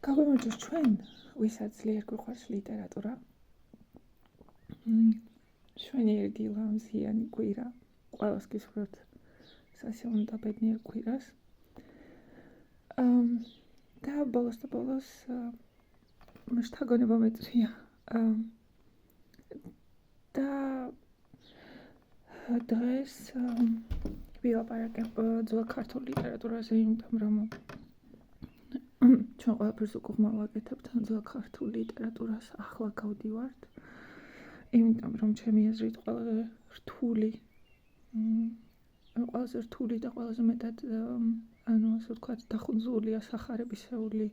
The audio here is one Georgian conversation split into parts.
გაგვიმარჯოს ჩვენ, ვისაც ძლიერ გვიყვარს ლიტერატურა. ჩვენი ერთგილა მზიანი კვირა, ყველას გისურვებთ სასიამოვნო და ბედნიერ კვირას. და ბოლოს შთაგონება მეწვია. და დღეს ვილაპარაკებ ძველ ქართულ ლიტერატურაზე, იმიტომ რომ ჩვენ ყველაფერს უკუღმა ვაკეთებთ ძველ ქართულ ლიტერატურას, ახლა გავდივართ. იმიტომ რომ ჩემი აზრით ყველაზე რთული და ყველაზე მეტად ასე ვთქვათ, დახუნძულია სახარებისეული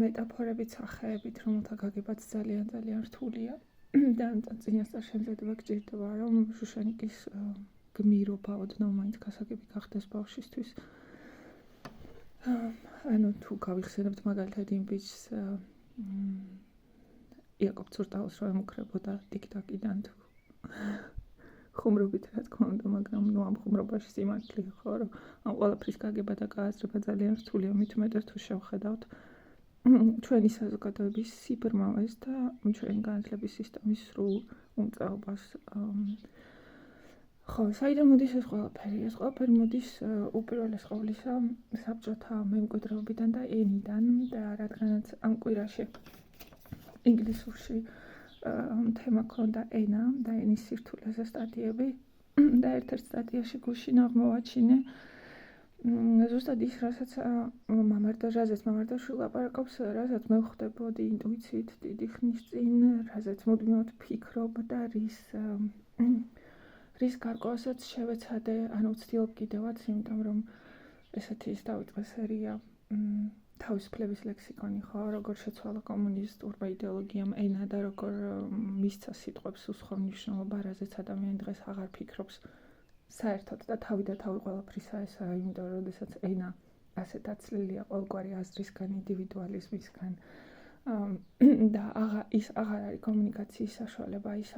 მეტაფორებით, სახეებით, რომელთა გაგებაც ძალიან რთულია. და წინასწარ შემზადება გჭირდება, რომ შუშანიკის გმირობა ოდნავ მაინც გასაგები გახდეს ბავშვისთვის. თუ გავიხსენებთ მაგალითად იმ ბიჭს იაკობ ცურტაოს რომ ემუქრებოდა ტიკ-ტაკიდან თუ ხუმრობით რა თქმა უნდა, მაგრამ ამ ხუმრობაში სიმართლე ხო, რომ ამ ყველაფრის გაგება და გააზრება ძალიან რთულია, მით უმეტეს თუ შევხედავთ ჩვენი საზოგადოების სიბრმავეს და ჩვენი განათლების სისტემის სრულ უმწაობას. ხო, საიდან მოდის ეს ყველაფერი? ეს ყველაფერი მოდის უპირველეს ყოვლისა საბჭოთა მემკვიდრეობიდან და ენიდან და რადგანაც ამ კვირაში ინგლისურში თემა ქონდა ენა და ენის სირთულეზე სტატიები და ერთ-ერთ სტატიაში გუშინ აღმოვაჩინე ზუსტად ის, რასაც მამარდაშვილი ლაპარაკობს, რასაც მე ვხვდებოდი ინტუიციით დიდი ხნის წინ, რასაც მუდმივად ვფიქრობ და რის გარკვევასაც შევეცადე, ვცდილობ კიდევაც, იმიტომ რომ ესეთი ის დავიწყე სერია თავისუფლების ლექსიკონი, ხო, როგორ შეცვალა კომუნისტურმა იდეოლოგიამ ენა და როგორ მისცა სიტყვებს უსხო მნიშვნელობა, რაზეც ადამიანი დღეს აღარ ფიქრობს საერთოდ და თავი ყველაფრისა ესაა, იმიტომ რომ როდესაც ენა ასეთ აცლილია ყოველგვარი აზრისგან, ინდივიდუალიზმისგან და ის აღარ არის კომუნიკაციის საშუალება, ის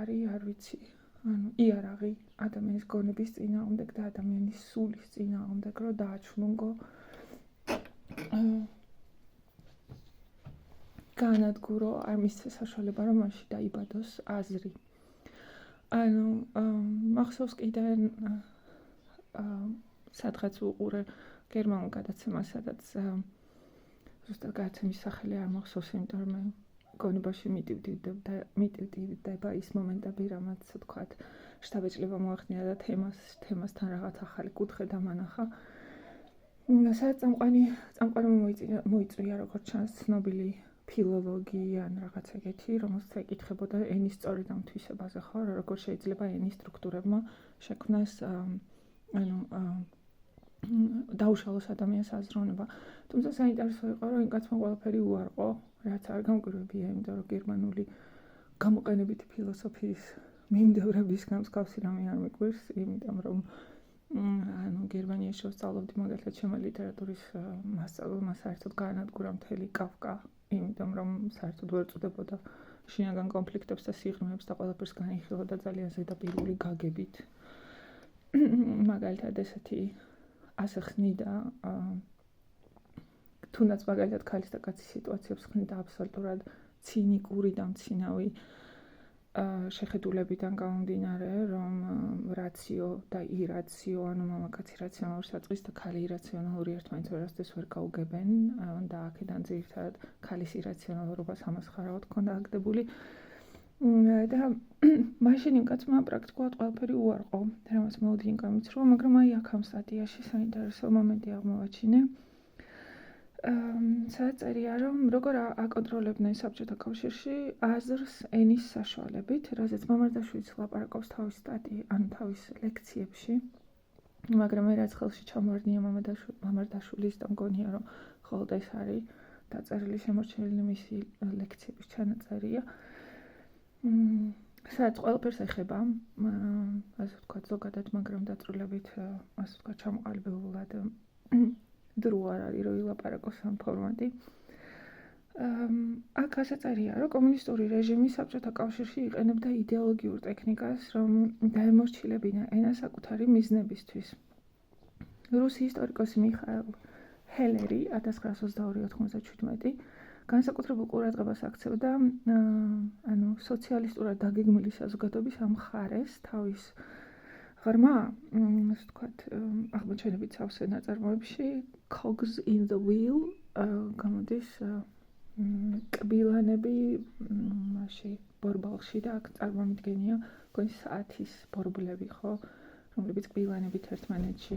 არის არ ვიცი, იარაღი ადამიანის გონების წინააღმდეგ და ადამიანის სულის წინააღმდეგ, რომ დააჩვენო განადგურო, არ მისცეს საშუალება, რომ მაშინ დაიბადოს აზრი. მახსოვს კიდევ სადღაც ვუყურე გერმანულ გადაცემას, სადაც ზუსტად გადაცემის სახელი არ მახსოვს, იმიტომ რომ გონებაში მიტივდება ის მომენტები, რამაც ვთქვათ, შთაბეჭდილება მოახდინა და თემასთან რაღაც ახალი კუთხე დამანახა. სადაც წამყვანი მოიწვია, როგორც ჩანს, ცნობილი ფილოლოგი ან რაღაც ეგეთი, რომელსაც ეკითხებოდა ენის სწორი დამთვისებაზე, ხო, როგორ შეიძლება ენის სტრუქტურებმა შექმნას დაუშალოს ადამიანის აზროვნება. თუმცა საინტერესო იყო, რომ იმ კაცმა ყველაფერი უარყო, რაც არ გამკვირვებია, იმიტომ რომ გერმანული გამოყენებითი ფილოსოფიის მიმდევრებისგან მსგავსი რამე არ მეკვირს, იმიტომ რომ გერმანიაში ვსწავლობდი მაგალითად ჩემი ლიტერატურის მასწავლებლმა საერთოდ გაანადგურა მთელი კაფკა, იმიტომ რომ საერთოდ ვერ წუდებოდა შინაგან კონფლიქტებს და სიღრმეებს და ყველაფერს განიხილავდა ძალიან ზედაპირული გაგებით. მაგალითად ესეთი ასე ხნიდა, თუნდაც მაგალითად ქალის და კაცის სიტუაციებს ხნიდა აბსოლუტურად ცინიკური და მცინავი შეხედულებიდან გამომდინარე, რომ რაციო და ირაციო, მამაკაცი რაციონალური საწყის და ქალი ირაციონალური ერთმანეთს ვერასდროს ვერ გაუგებენ და აქედან ძირითადად ქალის ირაციონალურობას ამასხარავად ჰქონდა აგდებული. და მაშინ იმ კაცმა პრაქტიკულად ყველაფერი უარყო, რამაც მოლოდინი გამიცრუა, მაგრამ აი აქ ამ სტატიაში საინტერესო მომენტი აღმოვაჩინე. სადაც წერია, რომ როგორ აკონტროლებდნენ საბჭოთა კავშირში აზრს ენის საშუალებით, რაზეც მამარდაშვილიც ლაპარაკობს თავის ლექციებში, მაგრამ მე რაც ხელში ჩამოვარდნია მამარდაშვილის და მგონია, რომ ხოლმე ეს არის დაწერილი შემორჩენილი მისი ლექციების ჩანაწერია. სადაც ყველაფერს ეხება, ასე ვთქვათ, ზოგადად, მაგრამ დაწვრილებით, ასე ვთქვათ, ჩამოყალიბებულად დრო არ არის, რომ ილაპარაკოს ამ ფორმატი. აქ ასე წერია, რომ კომუნისტური რეჟიმი საბჭოთა კავშირში იყენებდა იდეოლოგიურ ტექნიკას, რომ დაემორჩილებინა ენა საკუთარი მიზნებისთვის. რუსი ისტორიკოსი მიხაილ ჰელერი 1922-97 განსაკუთრებულ ყურადღებას აქცევდა სოციალისტურად დაგეგმილი საზოგადოების ამ მხარეს თავის ღრმა, ასე ვთქვათ, აღმოჩენებით სავსე ნაწარმოებში cogs in the wheel გამოდის კბილანები მასში ბორბალში და აქ წარმომიდგენია თქვენი საათის ბორბლები, ხო, რომლებიც კბილანებით ერთმანეთში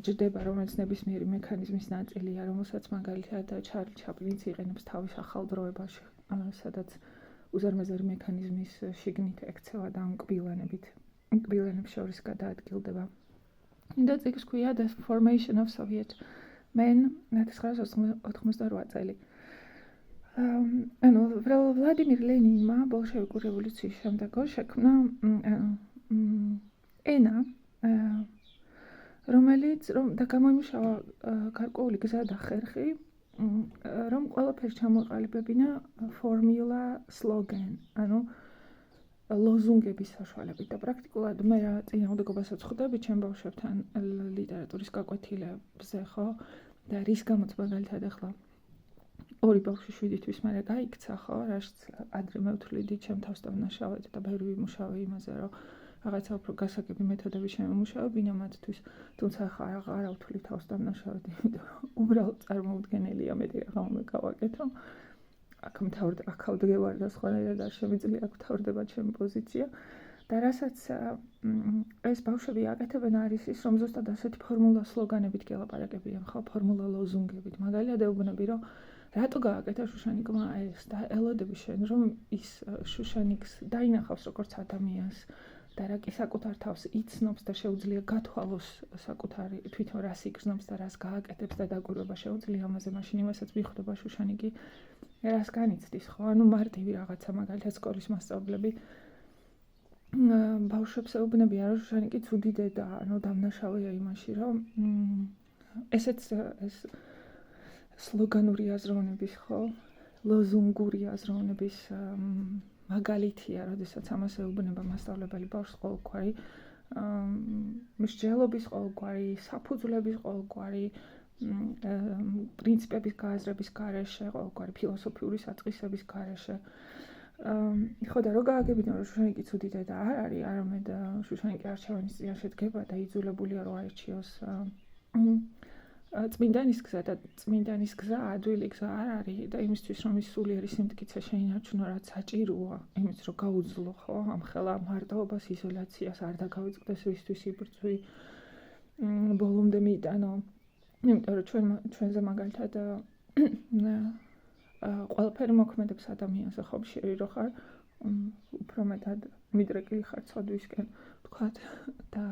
ჯდება, რომელიც ნებისმიერი მექანიზმის ნაწილია, რომელსაც მაგალითად ჩარლი ჩაპლინიც იყენებს თავის ახალ დროებაში, სადაც უზარმაზარი მექანიზმის შიგნით ექცევა და ამ კბილანებს შორის გადაადგილდება. და წიგნს ქვია The Formation of Soviet Men 1988 წელი. ვლადიმირ ლენინმა ბოლშევიკურ რევოლუციის შემდეგ შექმნა ენა, რომელიც და გამოიმუშავა გარკვეული გზა და ხერხი, რომ ყველაფერს ჩამოყალიბებინა ფორმულა სლოგან, ლოზუნგების საშუალებით და პრაქტიკულად მე რა წინააღმდეგობასაც ხვდები ჩემ ბავშვებთან ლიტერატურის გაკვეთილებზე, ხო? და რის გამოც მაგალითად ახლა ორი ბავშვი 7 თვის მერე გაიქცა, ხო? რაშიც ადრე მევთვლიდი ჩემ თავსტავნაშავედ და ბევრი ვიმუშავე იმაზე, რომ რაღაცა უფრო გასაგები მეთოდები შემომუშავებინა მათთვის, თუმცა ახლა აღარ ავთვლი თავსტავნაშავედ, იმიტომ რომ უბრალოდ წარმოუდგენელია მეტი რაღა უნდა გავაკეთო. აქ მთავრდება და სხვანაირად არ შემიძლია აქ მთავრდება ჩემი პოზიცია და რასაც ეს ბავშვები აკეთებენ არის ის, რომ ზუსტად ასეთი ფორმულა სლოგანებით გელაპარაკებიან, ხო, ფორმულა ლოზუნგებით. მაგალითად ეუბნები, რომ რატო გააკეთა შუშანიკმა ეს და ელოდები შენ, რომ ის შუშანიკს დაინახავს როგორც ადამიანს და რა კი საკუთარ თავს იცნობს და შეუძლია გათვალოს საკუთარი თვითონ რას იგრძნობს და რას გააკეთებს და დაკვირვება შეუძლია ამაზე, მაშინ იმასაც მიხვდება შუშანიკი რას განიცდის, ხო? მარტივი რაღაცა, მაგალითად სკოლის მასწავლებლები ბავშვებს ეუბნებიან, რომ შუშანიკი ცუდი დედაა, დამნაშავეა იმაში, რომ ესეც ეს სლოგანური აზროვნების, ხო, ლოზუნგური აზროვნების მაგალითია, როდესაც ამას ეუბნება მასწავლებელი ბავშვს ყოველგვარი მსჯელობის, ყოველგვარი საფუძვლების, ყოველგვარი პრინციპების გააზრების გარეშე, ყოველგვარი ფილოსოფიური საწყისების გარეშე. ხო და რო გააგებინო, რომ შუშანიკი ცუდი დედა არ არის, არამედ შუშანიკი არჩევანის წინაშე დგება და იძულებულია რომ აირჩიოს წმინდანის გზა და წმინდანის გზა ადვილი გზა არ არის და იმისთვის რომ ის სულიერი სიმტკიცე შეინარჩუნო, რაც საჭიროა, იმის რომ გაუძლო, ხო, ამხელა მარტოობას, იზოლაციას, არ დაგავიწყდეს რისთვის იბრძვი, ბოლომდე მიიტანო. იმიტომ რომ ჩვენზე მაგალითად ყველაფერი მოქმედებს ადამიანზე, ხო, მშიერი რო ხარ, უფრო მეტად მიდრეკილი ხარ ცოდვისკენ, ვთქვათ და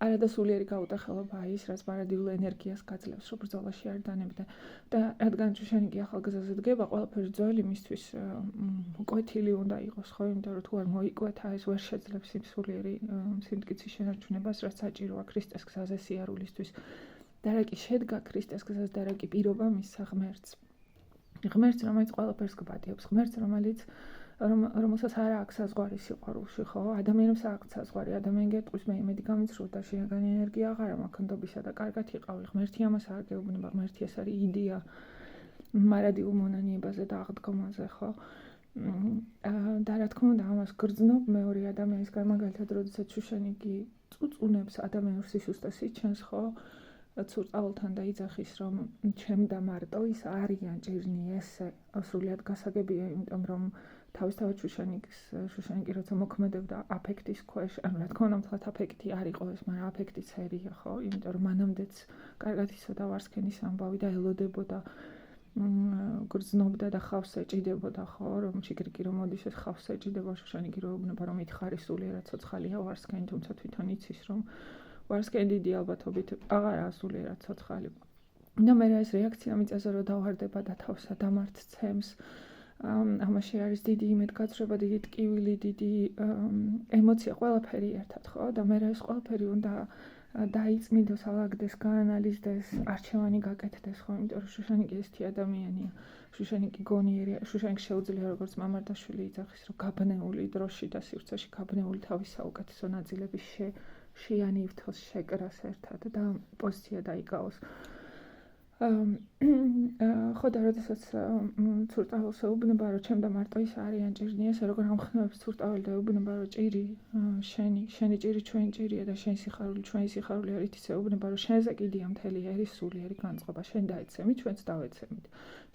არადა სულიერი გაუტახელობაა ის, რაც მარადიულ ენერგიას გაძლევს, რომ ბრძოლაში არ დანებდე. და რადგან შუშანიკი ახალგაზრდაზე დგება, ყველაფერი ძველი მისთვის კვეთილი უნდა იყოს, ხო, იმიტომ რომ თუ არ მოიკვეთა, ეს ვერ შეძლებს იმ სულიერი სიმტკიცის შენარჩუნებას, რაც საჭიროა ქრისტეს გზაზე სიარულისთვის. და რა კი შედგა ქრისტეს გზაზე და რა კი პირობა მისცა ღმერთს. ღმერთს, რომელიც ყველაფერს გპატიობს, ღმერთს, რომელსაც არ აქვს საზღვარი სიყვარულში, ხო? ადამიანებს აქვს საზღვარი, ადამიანი გეტყვის მე იმედი გამიცრუდა, შინაგანი ენერგია აღარა მაქვს ნდობისა და კარგად იყავი. ღმერთი ამას არ გეუბნება, ღმერთი ეს არის იდეა მარადიულ მონანიებაზე და აღდგომაზე, ხო? და რა თქმა უნდა, ამას გრძნობ მეორე ადამიანისგან, მაგალითად, როდესაც შუშანიკი წუწუნებს ადამიანურ სისუსტეს იჩენს, ხო? ცურწავალთან და იძახის, რომ ჩემ და მარტო ის არიან ჭირნი ესე, სრულიად გასაგებია, იმიტომ რომ თავისთავად შუშანიკი როცა მოქმედებდა აფექტის ქვეშ, რა თქმა უნდა, მთლად აფექტი არ იყო ეს, მაგრამ აფექტი წერია, ხო? იმიტომ რომ მანამდეც კარგად იცოდა ვარსქენის ამბავი და ელოდებოდა, გრძნობდა და ხავს ეჭიდებოდა, ხო? რომ შიგრიკი რომ მოდის ეს ხავს ეჭიდება, შუშანიკი რო ეუბნება, რომ ითხარი სულიერად ცოცხალია ვარსქენი, თუმცა თვითონ იცის, რომ ვარსკენ დიდი ალბათობით აღარაა სულიერად ცოცხალი. და მე ეს რეაქცია მიწაზე რომ დავარდება და თავსა დამართ ცემს. ამაში არის დიდი იმედგაცრუება, დიდი ტკივილი, დიდი ემოცია, ყველაფერი ერთად, ხო? და მე ეს ყველაფერი უნდა დაიწმინდოს, ალაგდეს, გაანალიზდეს, არჩევანი გაკეთდეს, ხო? იმიტომ რომ შუშანიკი ესეთი ადამიანია. შუშანიკი გონიერია, შუშანიკს შეუძლია როგორც მამარდაშვილი იძახის, რომ გაბნეული დროში და სივრცეში გაბნეული თავის საუკეთესო ნაწილების შეანივთოს, შეკრას ერთად და პოზიცია დაიკავოს. ხო და როდესაც ცურტაველს ეუბნება, რომ ჩემ და მარტო ის არიან ჭირნი, ესე როგორ ამხნევებს ცურტაველი და ეუბნება, რომ ჭირი შენი ჭირი ჩვენი ჭირია და შენი სიხარული ჩვენი სიხარული არის, ის ეუბნება, რომ შენზე კიდია მთელი ერის სულიერი განწყობა, შენ დაეცემი, ჩვენც დავეცემით.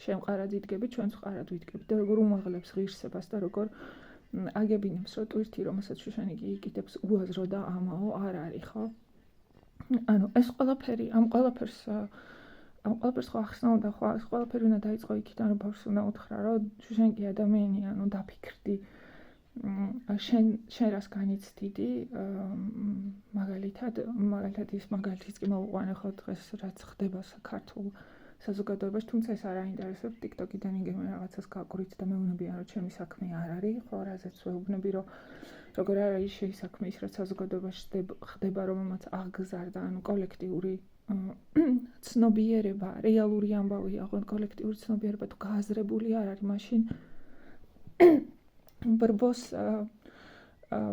შენ მყარად იდგები, ჩვენც მყარად ვიდგებით და როგორ უმაღლებს ღირსებას და როგორ აგებინებს, რომ ტვირთი, რომელსაც შუშანი იკიდებს, უაზრო და ამაო არ არის, ხო? ანუ ეს ყველაფერი, ამ ყველაფერს ხო ახსნა უნდა, ხო ეს ყველაფერი უნდა დაიწყო იქიდან, რომ ბავშვს უნდა უთხრა, რომ შენ კი ადამიანია, ანუ დაფიქრდი, შენ რას განიცდიდი, მაგალითად ის მაგალითიც კი მოვუყვანე ხო დღეს რაც ხდება საქართველოს საზოგადოებაში, თუმცა ეს არ აინტერესებს, TikTok-იდან იგივე რაღაცას გაკვირით და მეუბნებიან, რომ ჩემი საქმე არ არის, ხო, რაზეც ვეუბნები, რომ როგორ არ არის შენი საქმე ის, რაც საზოგადოებაში ხდება, რომელმაც აღგზარდა, ანუ კოლექტიური ცნობიერება, რეალური ამბავია, ხო, კოლექტიური ცნობიერება თუ გააზრებული არ არის, მაშინ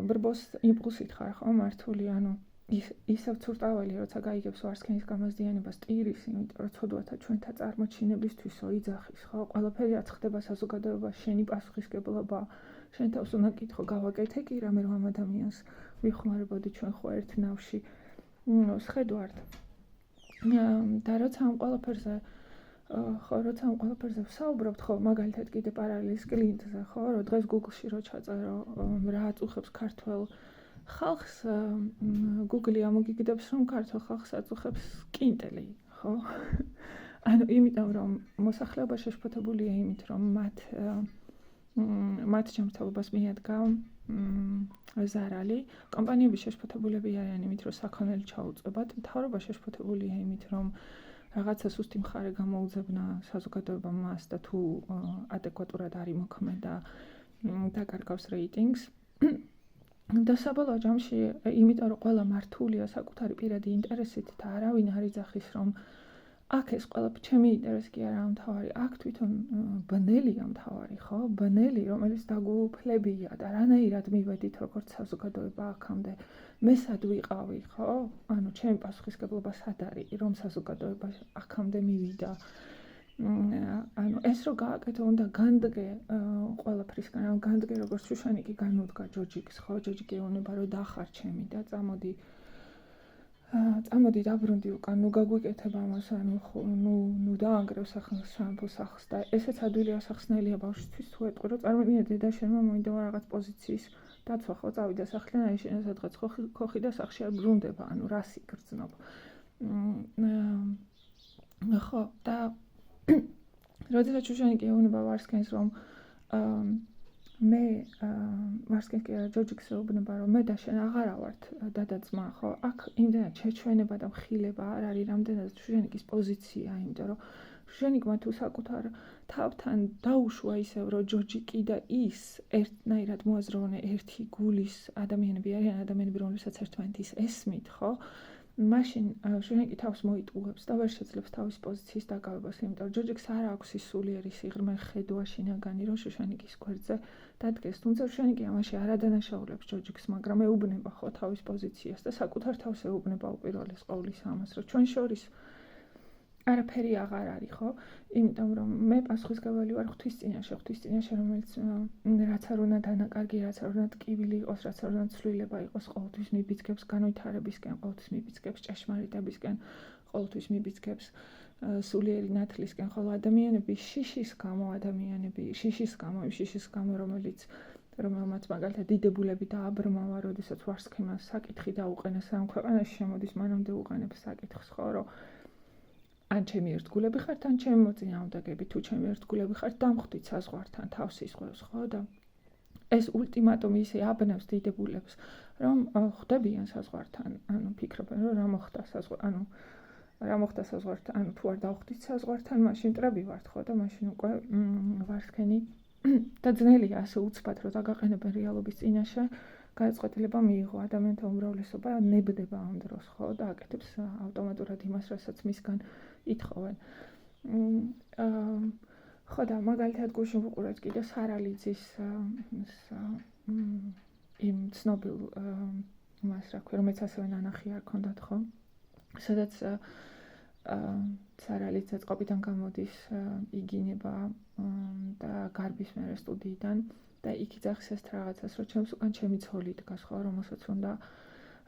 ბრბოს იმპულსით ხარ, ხო, მართული, ანუ ისევ ცურტაველი, როცა გაიგებს ვარსკენის გამაზდიანებას ტირის, იმიტომ რომ ცოდვათა ჩვენთა წარმოჩინებისთვისო იძახის, ხო, ყველაფერი რაც ხდება საზოგადოებაში, შენი პასუხისგებლობა, შენ თავს უნდა გკითხო, გავაკეთე კი რამე რომ ამ ადამიანს ვიხმარებოდი ჩვენ ხო ერთ ნავში, სხედვართ. და როცა ამ ყველაფერზე ვსაუბრობთ, ხო, მაგალითად კიდე პარალელის კლინტზე, ხო, რომ დღეს Google-ში რო ჩაწერო, რა აწუხებს ქართველ ხალხს, Google ამოგიგდებს, რომ ქართულ ხალხს აწუხებს კინტელი, ხო? ანუ იმიტომ რომ მოსახლეობა შეშფოთებულია იმით, რომ მათ ჯანმრთელობას მიადგა ზარალი, კომპანიები შეშფოთებულები არიან იმით, რომ საქონელი ჩაუწვებათ, მთავრობა შეშფოთებულია იმით, რომ რაღაცა სუსტი მხარე გამოუძებნა საზოგადოებამ მას და თუ ადეკვატურად არ იმოქმედა დაკარგავს რეიტინგს. და საბოლოო ჯამში, იმიტომ რომ ყველა მართულია საკუთარი პირადი ინტერესით და არავინ არ იძახის, რომ აქ ეს ყველაფერი ჩემი ინტერესი კი არა მთავარი, აქ თვითონ ბნელია მთავარი, ხო? ბნელი, რომელიც დაგუუფლებია და რანაირად მივედით როგორც საზოგადოება აქამდე, მე სად ვიყავი, ხო? ანუ ჩემი პასუხისგებლობა სად არის, რომ საზოგადოება აქამდე მივიდა. ანუ ეს რო გააკეთო, უნდა განდგე ყველაფრისგან, ანუ განდგე როგორც შუშანი კი განუდგა ჯოჯიკს, ხო? ჯოჯიკი ეუბნება, რომ დახარ ჩემი და წამოდი დაბრუნდი უკან, ნუ გაგვიკეთებ ამას, ანუ ნუ დაანგრევ სამეფოს სახლს და ესეც ადვილი ასახსნელია ბავშვისთვის თუ ეტყვი, რომ წარმოგიდგენთ დედა შენმა მოინდომა რაღაც პოზიციის დაცვა, ხო, წავიდა სახლიდან, აი შენ სადღაც ხოხი და სახლში არ ბრუნდება, ანუ რას იგრძნობ. ხო, და როდესაც შუშანი კი ეუბნება ვარსკენს, რომ მე ვარსკენს კი ჯოჯიკს ეუბნება, რომ მე და შენ აღარა ვართ დადაძმა, ხო? აქ იმდენად შეჩვენება და მხილება არ არის, რამდენად შუშანიკის პოზიცია, იმიტომ რომ შუშანიკმა თუ საკუთარ თავთან დაუშვა ისევ, რომ ჯოჯიკი და ის ერთნაირად მოაზროვნე ერთი გულის ადამიანები არიან, ადამიანები, რომლებსაც ერთმანეთის ესმით, ხო? მაშინ შუშანიკი თავს მოიტყუებს და ვერ შეძლებს თავის პოზიციის დაკავებას, იმიტომ რომ ჯოჯიკს არ აქვს ის სულიერი სიღრმე ხედვა შინაგანი, რომ შუშანიკის გვერდზე დადგეს, თუმცა შუშანიკი ამაში არ ადანაშაულებს ჯოჯიკს, მაგრამ ეუბნება ხო თავის პოზიციას და საკუთარ თავს ეუბნება უპირველეს ყოვლისა ამას, რომ ჩვენ შორის არაფერი აღარ არის, ხო? იმიტომ რომ მე პასუხისმგებელი ვარ ღვთის წინაშე, რომელიც რაც არ უნდა დანაკარგი, რაც არ უნდა ტკივილი იყოს, რაც არ უნდა ცვლილება იყოს, ყოველთვის მიბიძგებს განვითარებისკენ, ყოველთვის მიბიძგებს ჭეშმარიტებისკენ, ყოველთვის მიბიძგებს სულიერი ნათლისკენ, ხოლო ადამიანები შიშის გამო, რომელმაც მაგალითად დიდებულები დააბრმავა, როდესაც ვარსკევას საკითხი დაუყენეს ამ ქვეყანაში, შემოდის მანამდე უყენებს საკითხს, ხო, რომ ან ჩემი ერთგულები ხართ, ან ჩემი მოწინააღმდეგები, თუ ჩემი ერთგულები ხართ, დამხვდით საზღვართან, თავს ისღვევს, ხო და ეს ულტიმატუმი ისე აბნევს დიდებულებს, რომ ხვდებიან საზღვართან, ანუ ფიქრობენ, რომ რა მოხდა საზღვართან, ანუ თუ არ დავხვდით საზღვართან, მაშინ მტრები ვართ, ხო და მაშინ უკვე ვარსკენი და ძნელია ასე უცბად, რომ დაგაყენებენ რეალობის წინაშე, გადაწყვეტილება მიიღო, ადამიანთა უმრავლესობა ნებდება ამ დროს, ხო და აკეთებს ავტომატურად იმას, რასაც მისგან ითხოვენ. ხო და მაგალითად გუშინ ვუყურეთ კიდე სარალიძის იმ ცნობილ მას რა ქვია, რომელიც ასევე ნანახი არ ქონდათ, ხო? სადაც სარალიძე წყობიდან გამოდის, იგინება და გარბის მერე სტუდიიდან და იქ იძახის ეს რაღაცას, რომ ჩემს უკან ჩემი ცოლი დგას, ხო,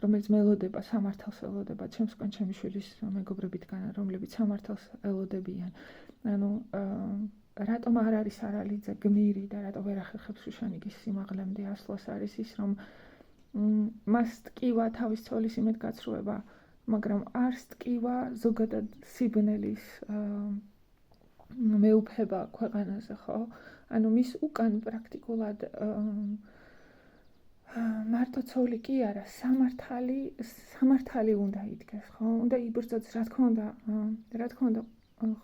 რომელიც მელოდება, სამართალს ელოდება, ჩემს უკან ჩემი შვილის მეგობრები დგანან, რომლებიც სამართალს ელოდებიან. ანუ რატომ არ არის სარალიძე გმირი და რატომ ვერ ახერხებს შუშანიკის სიმაღლემდე ასვლას არის ის, რომ მას ტკივა თავის ცოლის იმედგაცრუება, მაგრამ არ სტკივა ზოგადად სიბნელის მეუფება ქვეყანაზე, ხო? ანუ მის უკან პრაქტიკულად მარტო ცოლი კი არა, სამართალი უნდა იდგეს, ხო? უნდა იბრძოდეს, რა თქმა უნდა,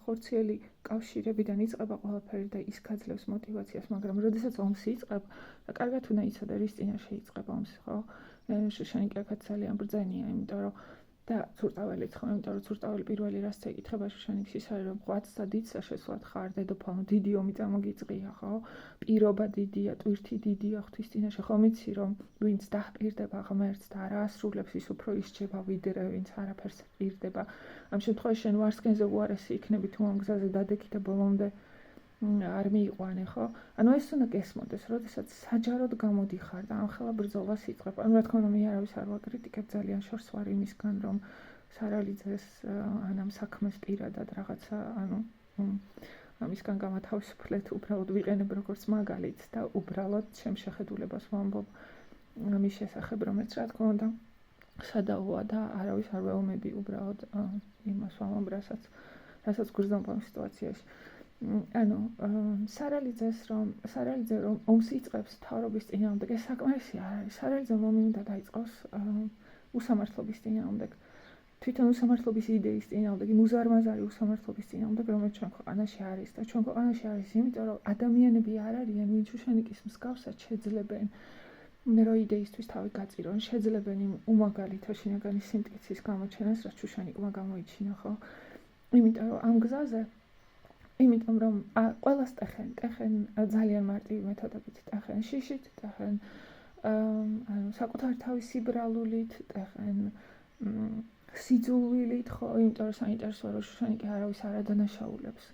ხორციელი კავშირებიდან იწყება ყველაფერი და ის გაძლევს мотивაციას, მაგრამ როდესაც ომს იწყებ, და კარგად უნდა იცოდე, რის წინაშე იწყება ომს, ხო? შუშანიკი აქაც ძალიან ბრძენია, იმიტომ რომ და ცურტაველიც ხო, იმიტომ რომ ცურტაველი პირველი რაც ეკითხება შუშანიკს ის არის, რომ ღვაწლსა დიდსა შესვლად ხარ, დედოფალო, დიდი ომი წამოგიწია, ხო? პირობა დიდია, ტვირთი დიდია ღვთის წინაშე, ხო ვიცი, რომ ვინც დაჰპირდება ღმერთს და არ აასრულებს, ის უფრო ისჯება, ვიდრე ვინც არაფერს პირდება. ამ შემთხვევაში შენ ვარსკენზე უარესი იქნები, თუ ამ გზაზე დადექი და ბოლომდე არ მიიყვანე, ხო? ანუ ეს უნდა გესმოდეს, როდესაც საჯაროდ გამოდიხარ და ამხელა ბრძოლას იწყებ. ანუ რა თქმა უნდა, მე არავის არ ვაკრიტიკებ, ძალიან შორს ვარ იმისგან, რომ სარალიძეს ან ამ საქმეს პირადად რაღაცა, ანუ ამისგან გამათავისუფლეთ, უბრალოდ ვიყენებ როგორც მაგალითს და უბრალოდ ჩემ შეხედულებას ვამბობ ამის შესახებ, რომელიც რა თქმა უნდა სადავოა და არავის არ ვეომები, უბრალოდ იმას ვამბობ, რასაც გვიზრდობ ამ სიტუაციაში. ანუ სარალიძე რომ ომს იწყებს თავრობის წინააღმდეგ, ეს საკმარისი არ არის. სარალიძემ ომი უნდა დაიწყოს უსამართლობის წინააღმდეგ, თვითონ უსამართლობის იდეის წინააღმდეგ, იმ უზარმაზარი უსამართლობის წინააღმდეგ, რომელიც ჩვენ ქვეყანაში არის და ჩვენ ქვეყანაში არის, იმიტომ რომ ადამიანები არ არიან, ვინც შუშანიკის მსგავსად შეძლებენ რო იდეისთვის თავი გაწირონ, შეძლებენ იმ უმაგალითო შინაგანი სიმტკიცის გამოჩენას, რაც შუშანიკმა გამოიჩინა, ხო? იმიტომ რომ ამ გზაზე იმიტომ რომ ყველას ტეხენ ძალიან მარტივი მეთოდებით, ტეხენ შიშით, ტეხენ ანუ საკუთარ თავის სიბრალულით, ტეხენ სიძულვილით, ხო, იმიტომ რომ საინტერესოა, რომ შუშანიკი არავის არ ადანაშაულებს.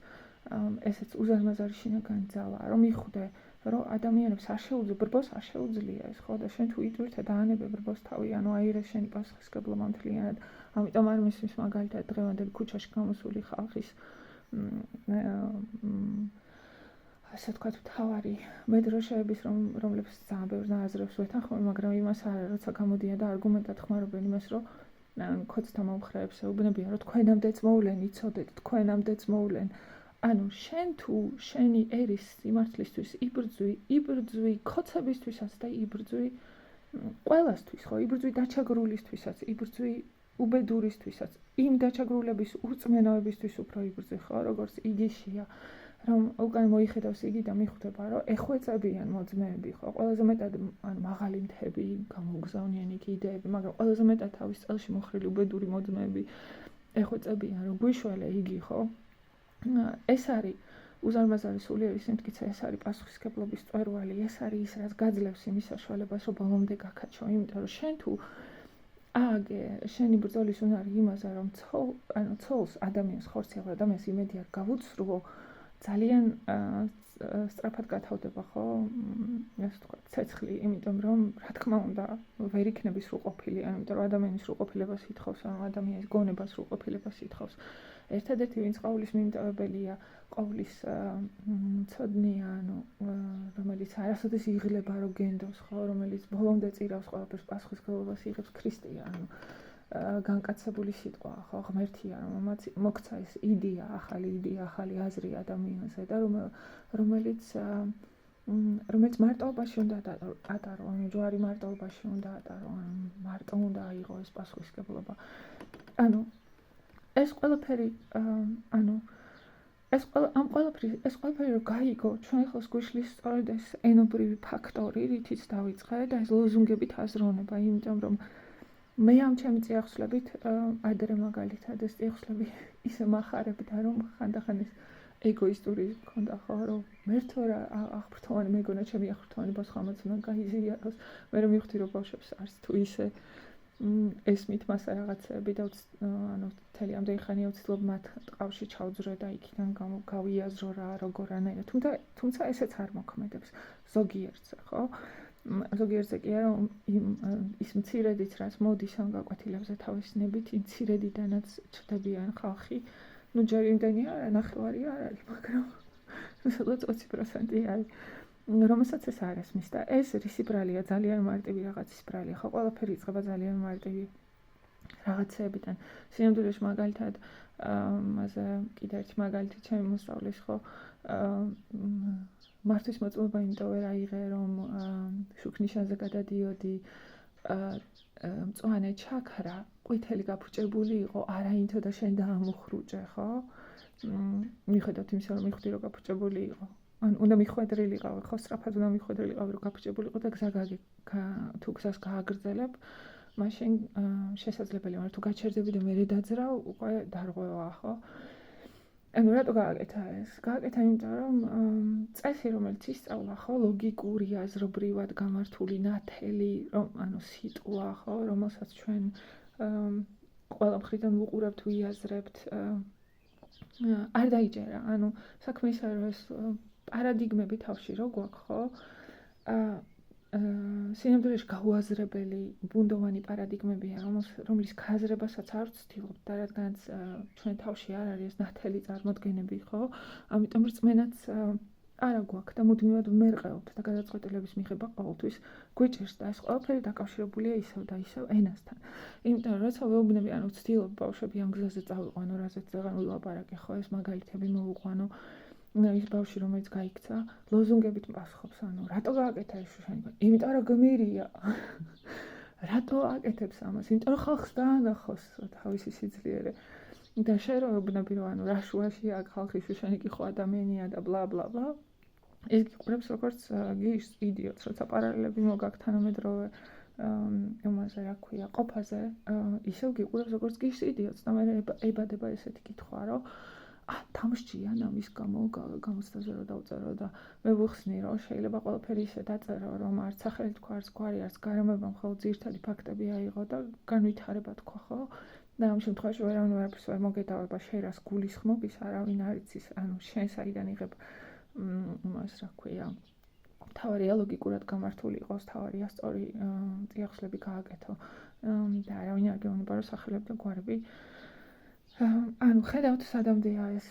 ესეც უზარმაზარი შინაგანი ძალაა, რომ მიხვდე, რომ ადამიანებს არ შეუძლია, ბრბოს არ შეუძლია ეს, ხო, და შენ თუ იტვირთე დაანებე ბრბოს თავი, ანუ აირეს შენი პასუხისმგებლობა მთლიანად. ამიტომ არ მისმის მაგალითად დღევანდელი ქუჩაში გამოსული ხალხის ასე ვთქვათ, მთავარი მედროშეების, რომლებიც ძალიან ბევრ აზრებს ვეთანხმები, მაგრამ იმას არა, როცა გამოდიან და არგუმენტად ხმარობენ იმას, რომ ქოცთა მომხრეებს ეუბნებიან, რომ თქვენამდეც მოვლენ, იცოდეთ, თქვენამდეც მოვლენ. ანუ შენ თუ შენი ერის სიმართლისთვის იბრძვი ქოცებისთვისაც და იბრძვი ყველასთვის, ხო, იბრძვი დაჩაგრულისთვისაც, იბრძვი უბედურისთვისაც, იმ დაჩაგრულების ურწმენოებისთვის უფრო იბრძვი, ხო, როგორც იგიშია, რომ უკან მოიხედავს იგი და მიხვდება, რომ ეხვეწებიან მოძმეები, ხო, ყველაზე მეტად ან მაღალი მთები, გამოგზავნიან იქ იდეები, მაგრამ ყველაზე მეტად თავის წელში მოხრილი უბედური მოძმეები ეხვეწებიან, რომ გვიშველე იგი, ხო? ეს არის უზარმაზარი სულიერი სიმტკიცე, ეს არის პასუხისმგებლობის წვერვალი, ეს არის ის, რაც გაძლევს იმის საშუალებას, რომ ბოლომდე გაქაჩო, იმიტომ რომ შენ თუ ააგე შენი ბრძოლის უნარი იმაზე, რომ ცოლს ადამიანს, ხორციელ ადამიანს იმედი არ გავუცრუო, ძალიან სწრაფად გათავდება, ხო, ასე ვთქვათ, ცეცხლი, იმიტომ რომ რა თქმა უნდა ვერ იქნები სრულყოფილი, იმიტომ რომ ადამიანის სრულყოფილებას ითხოვს, ადამიანის გონებას სრულყოფილებას ითხოვს. ერთადერთი ვინც ყოვლის მიმტევებელია, ყოვლის მცოდნეა, ანუ რომელიც არასოდეს იღლება რომ გენდოს, ხო, რომელიც ბოლომდე წირავს ყველაფერს პასუხისმგებლობას იღებს, ქრისტეა, ანუ განკაცებული სიტყვაა, ხო, ღმერთია, რომ მოგცა ეს იდეა, ახალი აზრი ადამიანზე და რომელიც მარტოობაში უნდა ატარო, ანუ ჯვარი მარტოობაში უნდა ატარო, მარტო უნდა აიღო ეს პასუხისმგებლობა. ანუ ეს ყველაფერი ამ ყველაფერი რომ გაიგო, ჩვენ ახლა გვიშლის სწორედ ეს ენობრივი ფაქტორი, რითიც დავიწყე და ეს ლოზუნგებით აზროვნება, იმიტომ რომ მე ამ ჩემი წიაღსვლებით ადრე მაგალითად ეს წიაღსვლები ისე მახარებდა, რომ ხანდახან ეს ეგოისტური მქონდა, ხო, რომ მერთო რა აღფრთოვანი მეგონა ჩემი აღფრთოვანი ბავშვი ხამაც უნდა გაიზიაროს, მე რომ მივხვდი რომ ბავშვებს არც თუ ისე ესმით მას რაღაცები და ანუ მთელი ამდენი ხანი აუცილებლად მათ ტყავში ჩავძრო და იქიდან გავიაზრო რა როგორანაირად. თუმცა ესეც არ მოქმედებს ზოგიერთზე, ხო? ზოგიერთზე კი არა, ის მცირედიც რაც მოდის ამ გაკვეთილებზე თავისნებით, იმ მცირედიდანაც ჩრდებიან ხალხი. ნუ ჯერ იმდენი არა, ნახევარი არ არის, მაგრამ სადღაც 20% არის. რომელსაც ეს არ ესმის და ეს რისი ბრალია, ძალიან მარტივი რაღაცის ბრალია, ხო, ყველაფერი იწყება ძალიან მარტივი რაღაცეებიდან. სინამდვილეში მაგალითად, მასე კიდე ერთი მაგალითი ჩემი მოსწავლის, ხო, მართვის მოწმობა იმიტომ ვერ აიღე, რომ შუქნიშანზე გადადიოდი, მწვანე ჩაქრა, ყვითელი გაფუჭებული იყო, არა ინთო და შენ დაამუხრუჭე, ხო? მიხედავთ იმისა, რომ მივხვდი, რომ გაფუჭებული იყო. უნდა მიხვედრილიყავი, ხო, სწრაფად უნდა მიხვედრილიყავი, რომ გაფუჭებულიყო და თუ გზას გააგრძელებ, მაშინ შესაძლებელია, მაგრამ თუ გაჩერდები და მერე დაძრავ, უკვე დარღვევა, ხო? ანუ რატო გააკეთა ეს? გააკეთა იმიტომ, რომ წესი, რომელიც ისწავლა, ხო, ლოგიკური, აზრობრივად გამართული, ნათელი, რომ ანუ სიტყვა, ხო, რომელსაც ჩვენ ყველა მხრიდან ვუყურებთ, ვიაზრებთ, არ დაიჯერა. ანუ საქმე ისაა, რომ ეს პარადიგმები თავში რო გვაქვს, ხო? სინამდვილეში გაუაზრებელი, ბუნდოვანი პარადიგმებია, რომლის გაზრებასაც არ ვცდილობთ და რადგანაც ჩვენ თავში არ არის ეს ნათელი წარმოდგენები, ხო? ამიტომ რწმენაც არა გვაქვს და მუდმივად ვმერყეობთ და გადაწყვეტილების მიღება ყოველთვის გვიჭირს და ეს ყველაფერი დაკავშირებულია ისევ და ისევ ენასთან. იმიტომ რომ როცა ვეუბნები, ანუ ვცდილობ ბავშვები ამ გზაზე წავიყვანო, რაზეც ზეღან ვილაპარაკე, ხო, ეს მაგალითები მოვუყვანო. ის ბავშვი, რომელიც გაიქცა, ლოზუნგებით პასუხობს, ანუ რატო გააკეთა ეს შუშანი? იმიტომ რომ გმირია. რატო აკეთებს ამას? იმიტომ რომ ხალხს დაანახოს თავისი სიძლიერე. და შენ რო ვეუბნები, რომ ანუ რა შუაში აქ ხალხი შუშანი კი ხო ადამიანია და ბლა ბლა ბლა. ეს გიყურებს როგორც გიშს იდიოტს, როცა პარალელები მოგაქვს თანამედროვე იმაზე, რა ქვია, ყოფაზე, ისევ გიყურებს როგორც გიშს იდიოტს და მე ებადება ესეთი კითხვა, რომ თამშია ამის გამო გამოცდაზე რომ დავწერო და მე ვიხსნი რომ შეიძლება ყველაფერი ისე დაწერო რომ არც სახელი თქვა, არც გვარი, არც გარემოება, მხოლოდ ძირითადი ფაქტები აიღო და განვითარება თქვა, ხო? და ამ შემთხვევაში ვერავინ ვერაფერს ვერ მოგედავება, შენ რას გულისხმობის, არავინ არ იცის, ანუ შენ საიდან იღებ იმას, რა ქვია, თავარია ლოგიკურად გამართული იყოს, თავარია სწორი წიაღსლები გააკეთო და არავინ არ გეუბნება რომ სახელები და გვარები ანუ ხედავთ სადამდეა ეს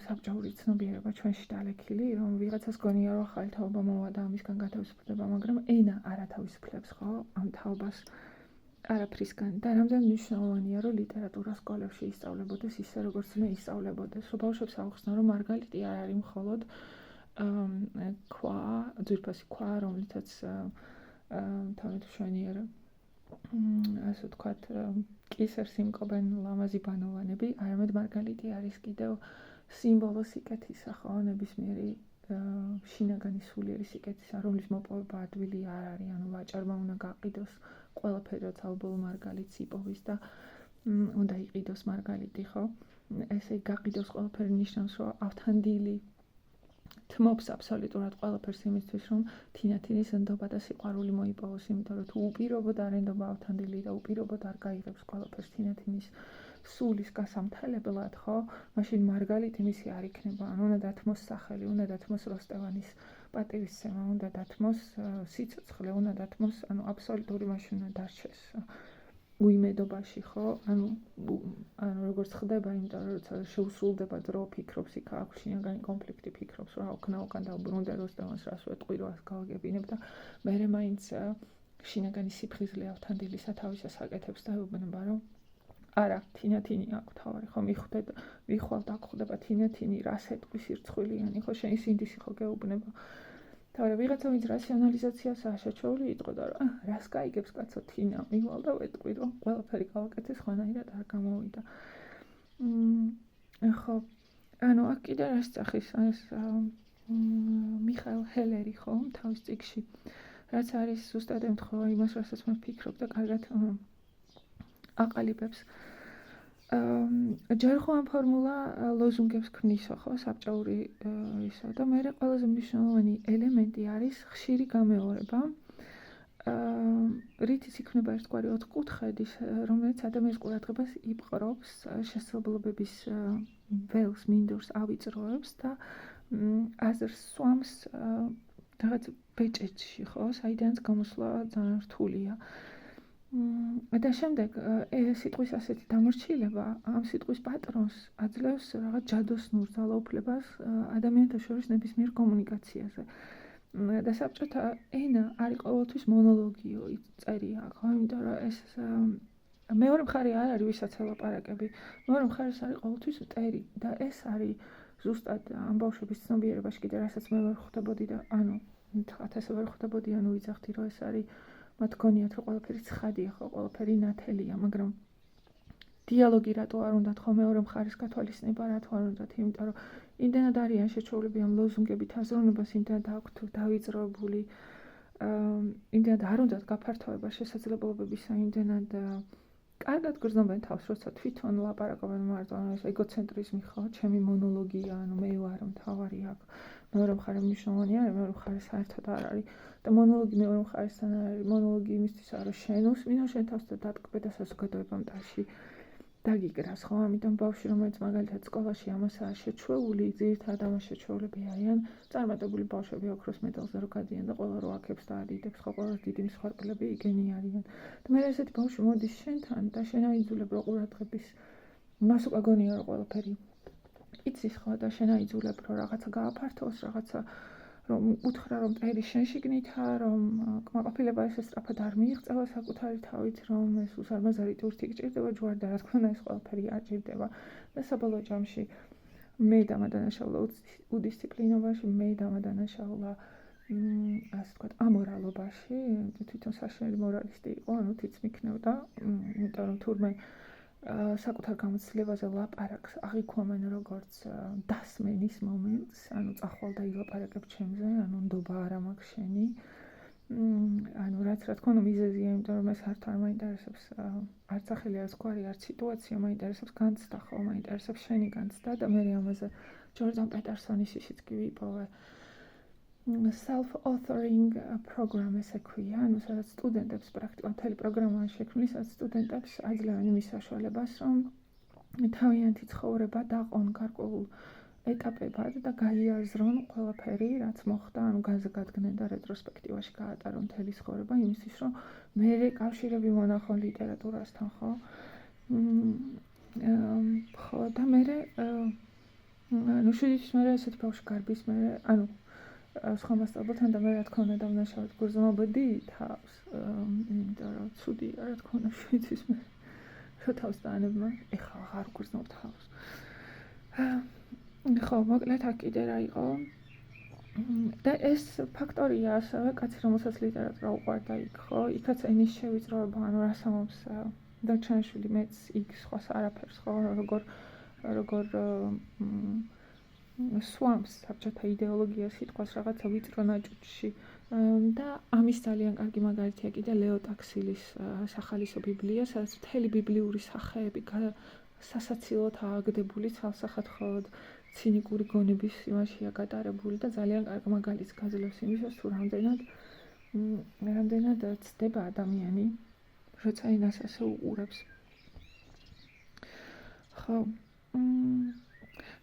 საბჭოური ცნობიერება ჩვენში დალექილი, რომ ვიღაცას გონია რომ ახალი თაობა მოვა და ამისგან გათავისუფლდება, მაგრამ ენა არ ათავისუფლებს, ხო, ამ თაობას არაფრისგან და რამდენი მნიშვნელოვანია რომ ლიტერატურა სკოლებში ისწავლებოდეს ისე როგორც მე ისწავლებოდეს, რომ ბავშვებს აუხსნა რომ მარგალიტი არ არის მხოლოდ ქვა, ძვირფასი ქვა, რომლითაც თავით შვენიერ ასე ვთქვათ, კისერს იმკობენ ლამაზი ბანოვანები, არამედ მარგალიტი არის კიდევ სიმბოლო სიკეთისა, ხო, ნებისმიერი შინაგანი სულიერი სიკეთისა, რომლის მოპოვება ადვილი არ არის, ანუ ვაჭარმა უნდა გაყიდოს ყველაფერი, როცა ალბოლო მარგალიტს იპოვის და უნდა იყიდოს მარგალიტი, ხო? ესე გაყიდოს ყველაფერი ნიშნავს, რომ ავთანდილი თმობს აბსოლუტურად ყველაფერს იმისთვის, რომ თინათინის ნდობა და სიყვარული მოიპოვოს, იმიტომ რომ თუ უპირობოდ არ ენდობა ავთანდილი და უპირობოდ არ გაიღებს ყველაფერს თინათინის სულის გასამთელებლად, ხო? მაშინ მარგალიტი მისი არ იქნება, ანუ უნდა დათმოს სახელი, უნდა დათმოს როსტევანის პატივისცემა, უნდა დათმოს სიცოცხლე, უნდა დათმოს, ანუ აბსოლუტური მაშინ უნდა დარჩეს უიმედობაში, ხო? ანუ როგორც ხდება, იმიტომ რომ როცა შეუსრულდება დრო, ფიქრობს იქ აქვს შინაგანი კონფლიქტი, ფიქრობს რომ აუქნა უკან დაუბრუნდა როსტევანს, რას ვეტყვი, რას გავაგებინებ და მერე მაინც შინაგანი სიფხიზლე ავთანდილისა თავისას აკეთებს და ეუბნება რომ არა, თინათინი აქვს თავარი, ხო, ვიხვალ და გხვდება თინათინი, რას ეტყვის ირცხვილიანი, ხო, შენი სინდისი ხო გეუბნება. თავი ვიღაცა ვინც რაციონალიზაციას აღშეჩეული იტყოდა რომ რას გაიგებს კაცო თინა, მივალ და ვეტყვი რომ ყველაფერი გავაკეთე, სხვანაირად არ გამოვიდა. ხო, ანუ აქ კიდე რას წახის ეს მიხაილ ჰელერი, ხო, თავის წიგნში, რაც არის ზუსტად ემთხვევა იმას, რასაც მე ვფიქრობ და კარგად აყალიბებს. ჯერ ხო ამ ფორმულა ლოზუნგებს ქმნისო, ხო, საბჭოური ისა და მერე ყველაზე მნიშვნელოვანი ელემენტი არის ხშირი გამეორება. რითიც იქნება ერთგვარი ოთხკუთხედი, რომელიც ადამიანის ყურადღებას იპყრობს, შესაძლებლობების ველს, მინდორს ავიწროებს და აზრს სვამს რაღაც ბეჭედში, ხო, საიდანაც გამოსვლა ძალიან რთულია. და შემდეგ სიტყვის ასეთი დამორჩილება ამ სიტყვის პატრონს აძლევს რაღაც ჯადოსნურ ძალაუფლებას ადამიანთა შორის ნებისმიერ კომუნიკაციაზე. და საბჭოთა ენა არის ყოველთვის მონოლოგიო წერია, ხო, იმიტომ რომ ეს მეორე მხარე არ არის ვისაც ელაპარაკები, მეორე მხარეს არის ყოველთვის მტერი და ეს არის ზუსტად ამ ბავშვების ცნობიერებაში კიდე რასაც მე ვერ ხვდებოდი და ანუ თხათ ესე ვერ ხვდებოდი, ანუ ვიძახდი რომ ეს არის მათ გონიათ რომ ყველაფერი ცხადია, ხო, ყველაფერი ნათელია, მაგრამ დიალოგი რატო არ უნდათ, ხო, მეორე მხარეს გათვალისწინება რატო არ უნდათ, იმიტომ რომ იმდენად არიან შეჩოვლები ამ ლოზუნგებით აზროვნებას, იმდენად აქვთ დავიწროებული, იმდენად არ უნდათ გაფართოება შესაძლებლობებისა, იმდენად კარგად გრძნობენ თავს, როცა თვითონ ლაპარაკობენ მარტო, ანუ ეს ეგოცენტრიზმი, ხო, ჩემი მონოლოგია, ანუ მე ვარ მთავარი აქ. მეორე მხარე მნიშვნელოვანი არის, მეორე მხარე საერთოდ არ არის. და მონოლოგი მეორე მხარესთან არის, მონოლოგი იმისთვის არის, რომ შენ უსმინო შენ თავს და დატკბე და საზოგადოება მტარში დაგიკრას, ხო, ამიტომ ბავშვი, რომელიც მაგალითად სკოლაში ამასაა შეჩვეული, ძირითადად ამას შეჩვეულები არიან წარმატებული ბავშვები ოქროს მედალზე რო გადიან და ყველა რო აქებს და ადიდებს, ხო, ყველა დიდი მსხვერპლები იგენი არიან. და მე ესეთი ბავშვი მოდის შენთან და შენ აიძულებ რო ყურადღების მას უკვე გონია რომ ყველაფერი იცის, ხო, და შენ აიძულებ რომ რაღაცა გააფართოს, რაღაცა რომ უთხრა რომ მტერი შენ შიგნითა, რომ კმაყოფილება ესე სწრაფად არ მიიღწევა საკუთარი თავით, რომ ეს უსარმაზარი ტვირთი გჭირდება ჯვარ და რა თქმა უნდა ეს ყველაფერი არ ჭირდება. და საბოლოო ჯამში მე დამადანაშაულა უდისციპლინობაში, მე დამადანაშაულა ასე ვთქვათ, ამორალობაში, თვითონ საშინელი მორალისტი იყო, ანუ თიც მიქნევდა, იმიტომ რომ თურმე საკუთარ გამოცდილებაზე ლაპარაკს აღიქვამენ როგორც დასმენის მომენტს, ანუ წახვალ და ილაპარაკებ ჩემზე, ანუ ნდობა არა მაქვს შენი. ანუ რაც რა თქმა უნდა მიზეზია, იმიტომ რომ ეს არ მაინტერესებს არც სახელი, არც გვარი, არც სიტუაცია, მაინტერესებს განცდა, ხო, მაინტერესებს შენი განცდა და მე ამაზე ჯორდან პეტერსონის ისიც კი ვიპოვე. self-authoring program ესე ქვია, ანუ სადაც სტუდენტებს პრაქტიკულად მთელი პროგრამა შექმნის, სადაც სტუდენტებს აძლევენ იმის საშუალებას, რომ თავიანთი ცხოვრება დაყონ გარკვეულ ეტაპებად და გაიაზრონ ყველაფერი, რაც მოხდა, ანუ გაზგადგნენ და რეტროსპექტივაში გაატარონ მთელი ცხოვრება, იმისთვის, რომ მერე კავშირები მონახონ ლიტერატურასთან, ხო? ხო, და მერე ანუ შვიდით მერე ესეთი ბავშვი გარბის, მერე ანუ სხვა მასწავლებელთან და მე რა თქმა უნდა დამნაშავედ გრძნობდი თავს, იმიტომ რომ ცუდია რა თქმა უნდა შვიდის მე რო თავს დაანებმა, ეხლა აღარ გრძნობ თავს. ხო, მოკლედ აქ კიდე რა იყო და ეს ფაქტორია ასევე კაცი რომელსაც ლიტერატურა უყვარდა იქ, ხო, იქაც ენის შევიწროება, ანუ რასამობს დარჩენიშვილი მეც იქ სხვას არაფერს, ხო, როგორ სვამს საბჭოთა იდეოლოგია სიტყვას რაღაცა ვიწრო ნაჭუჭში და ამის ძალიან კარგი მაგალითია კიდე ლეო ტაქსილის სახალისო ბიბლია, სადაც მთელი ბიბლიური სახეები სასაცილოდ ააგდებული, ცალსახადხოვად ცინიკური გონების იმაშია გატარებული და ძალიან კარგ მაგალითს გაძლევს იმისას, თუ რამდენად ცდება ადამიანი, როცა ენას ასე უყურებს. ხო,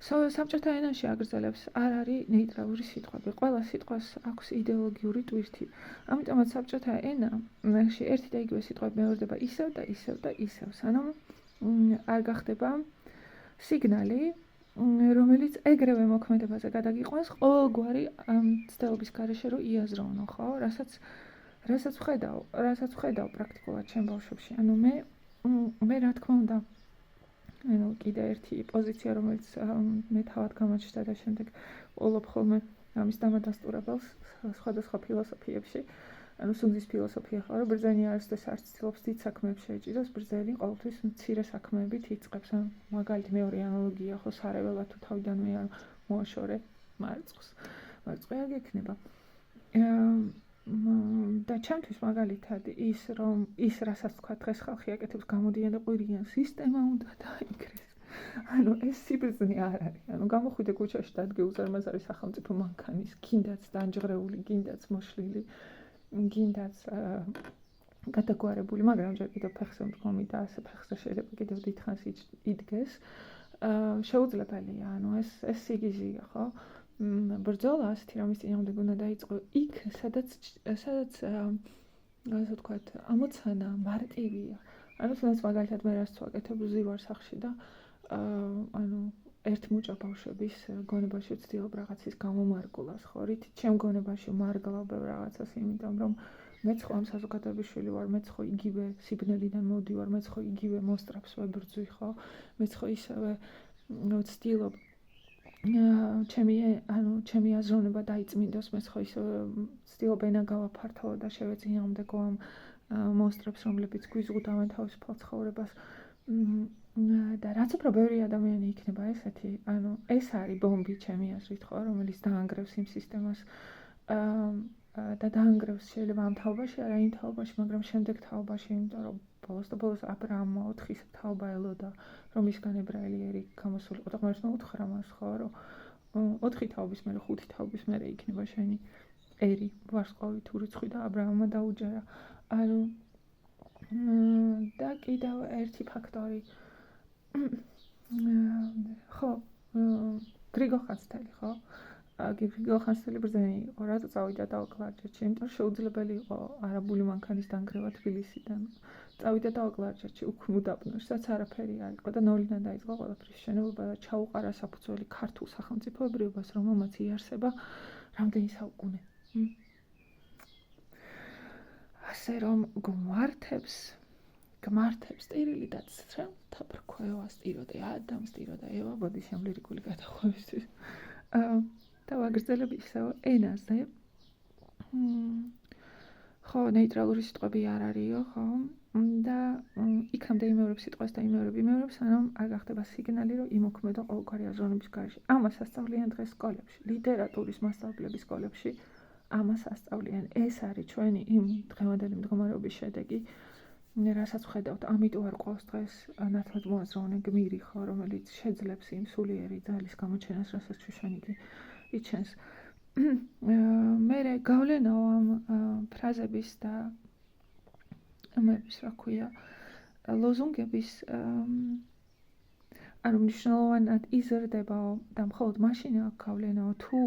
საბჭოთა ენაში აგრძელებს არ არის ნეიტრალური სიტყვები. ყველა სიტყვას აქვს იდეოლოგიური ტვირთი. ამიტომაც საბჭოთა ენაში ერთი და იგივე სიტყვები მეორდება ისევ და ისევ და ისევ, სანამ არ გახდება სიგნალი, რომელიც ეგრევე მოქმედებაზე გადაგიყვანს ყოველგვარი ცდელობის გარეშე რომ იაზროვნო, ხო? რასაც ვხედავ პრაქტიკულად ჩემ ბავშვებში. ანუ მე რა თქმა უნდა ანუ კიდე ერთი პოზიცია, რომელიც მე თავად გამოჩნდა და შემდეგ ვყოლობ ხოლმე ამის დამადასტურებელს სხვადასხვა ფილოსოფიებში. ანუ სუნძის ფილოსოფია ხო, რომ ბრძენი არასდროს არ ცდილობს დიდ საქმეებს შეეჭიროს, ბრძენი ყოველთვის მცირე საქმეებით იწყებს. ანუ მაგალითი მეორე ანალოგია ხო, სარეველად თუ თავიდანვე არ მოაშორე მარწყს. მარწყი არ გექნება. და ჩემთვის მაგალითად ის რასაც თქვა დღეს ხალხი აკეთებს, გამოდიან და ყვირიან სისტემა უნდა დაიკრეს. ანუ ეს სიბრძნე არ არის. ანუ გამოხვიდე ქუჩაში და ადგე უზარმაზარი სახელმწიფო მანქანის, კიდაც დაჯღრეული, კიდაც მოშლილი. გინდაც გადაგვარებული, მაგრამ ჯერ კიდევ ფეხზე მდგომი და ასე ფეხზე შეიძლება კიდევ დიდხანს იდგეს. შეუძლებელია, ეს სიგიზია, ხო? ბრძოლა ასეთი რამის წინააღმდეგ უნდა დაიწყო იქ, სადაც ასე ვთქვათ, ამოცანა მარტივია. თუნდაც მაგალითად მე რას ვაკეთებ ზივარ სახლში და ერთ მუჭა ბავშვების გონებაში ვცდილობ რაღაცის გამომარგვლას, ხო? რითიც ჩემ გონებაში მარგლავ რაღაცას, იმიტომ რომ მეც ხო ამ საზოგადოების შვილი ვარ, მეც ხო იგივე სიბნელიდან მოდივარ, მეც ხო იგივე მოსტრაფს ვებრძვი, ხო? მეც ხო ისევე ვცდილობ ჩემი აზროვნება დაიწმინდოს, მეც ხო ისევე ვცდილობ ენა გავაფართოვო და შევეწინააღმდეგო ამ მოსტრაფს, რომლებიც გვიზღუდავენ თავისუფალ ცხოვრებას. და რაც უფრო ბევრი ადამიანი იქნება ესეთი, ეს არის ბომბი ჩემი აზრით, ხო, რომელიც დაანგრევს იმ სისტემას და დაანგრევს შეიძლება ამ თაობაში, არა იმ თაობაში, მაგრამ შემდეგ თაობაში, იმიტომ რომ ბოლოს და ბოლოს აბრაამმა 4 თაობა ელოდა, რომ ისგან ებრაელი გამოსულიყო და ღმერთმა უთხრა მას, ხო, რომ 4 თაობის მერე 5 თაობის მერე იქნება შენი ერი, ვარსკვლავი თუ რიცხვი და აბრაამმა დაუჯერა. და კიდევ ერთი ფაქტორი ხო, გრიგოლ ხანძთელი, ხო? გრიგოლ ხანძთელი ბრძენი იყო, რატო წავიდა დაოკლარჯეთში, იმიტომ შეუძლებელი იყო არაბული მანქანის დანგრევა თბილისიდან. წავიდა დაოკლარჯეთში უქმ უდაბნოში, სადაც არაფერი არ იყო და ნოლიდან დაიწყო ყველაფრის შენობობა და ჩაუყარა საფუძველი ქართულ სახელმწიფოებრიობას, რომელმაც იარსება რამდენი საუკუნე. ასე რომ გმართებს ტირილი და ცრემლთა ბრქვევა, სტიროდე ადამ, სტიროდა ევა, ბოდიში ამ ლირიკული გადახვევისთვის. და ვაგრძელებ ისევ ენაზე. ხო, ნეიტრალური სიტყვები არ არისო, ხო? და იქამდე იმეორებ სიტყვას და იმეორებ, სანამ არ გახდება სიგნალი, რომ იმოქმედო ყოველგვარი აზროვნების გარეშე. ამას ასწავლიან დღეს სკოლებში, ლიტერატურის მასწავლებლების სკოლებში. ამას ასწავლიან. ეს არის ჩვენი იმ დღევანდელი მდგომარეობის შედეგი, რასაც ვხედავთ, ამიტომ არ ყავს დღეს ნათლად მოაზროვნე გმირი, ხო, რომელიც შეძლებს იმ სულიერი ძალის გამოჩენას, რასაც ჩვენი იჩენს. მერე გავლენაო ამ ფრაზების და რა ქვია, ლოზუნგების მნიშვნელოვნად იზრდებაო და მხოლოდ მაშინ აქვს გავლენაო თუ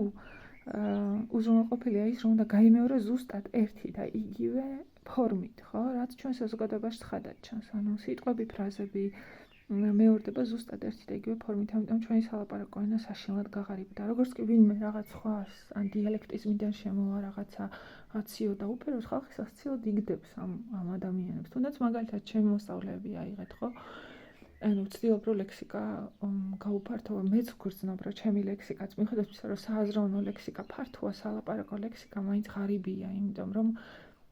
უზრუნველყოფილია ის, რომ უნდა გაიმეოროს ზუსტად ერთი და იგივე ფორმით, ხო? რაც ჩვენ საზოგადოებაში ცხადად ჩანს. სიტყვები, ფრაზები მეორდება ზუსტად ერთი და იგივე ფორმით, ამიტომ ჩვენი სალაპარაკო ენა საშინლად გაღარიბდა. როგორც კი ვინმე რაღაც სხვას, ან დიალექტიზმიდან შემოვა რაღაცა აციო და უფეროს, ხალხი სასცილოდ იგდებს ამ ადამიანებს. თუნდაც მაგალითად ჩემი მოსწავლეები აიღეთ, ხო? ვცდილობ რომ ლექსიკა გაუფართოვა, მეც ვგრძნობ რომ ჩემი ლექსიკაც მიუხედავად იმისა, რომ სააზროვნო ლექსიკა ფართოა, სალაპარაკო ლექსიკა მაინც ღარიბია, იმიტომ რომ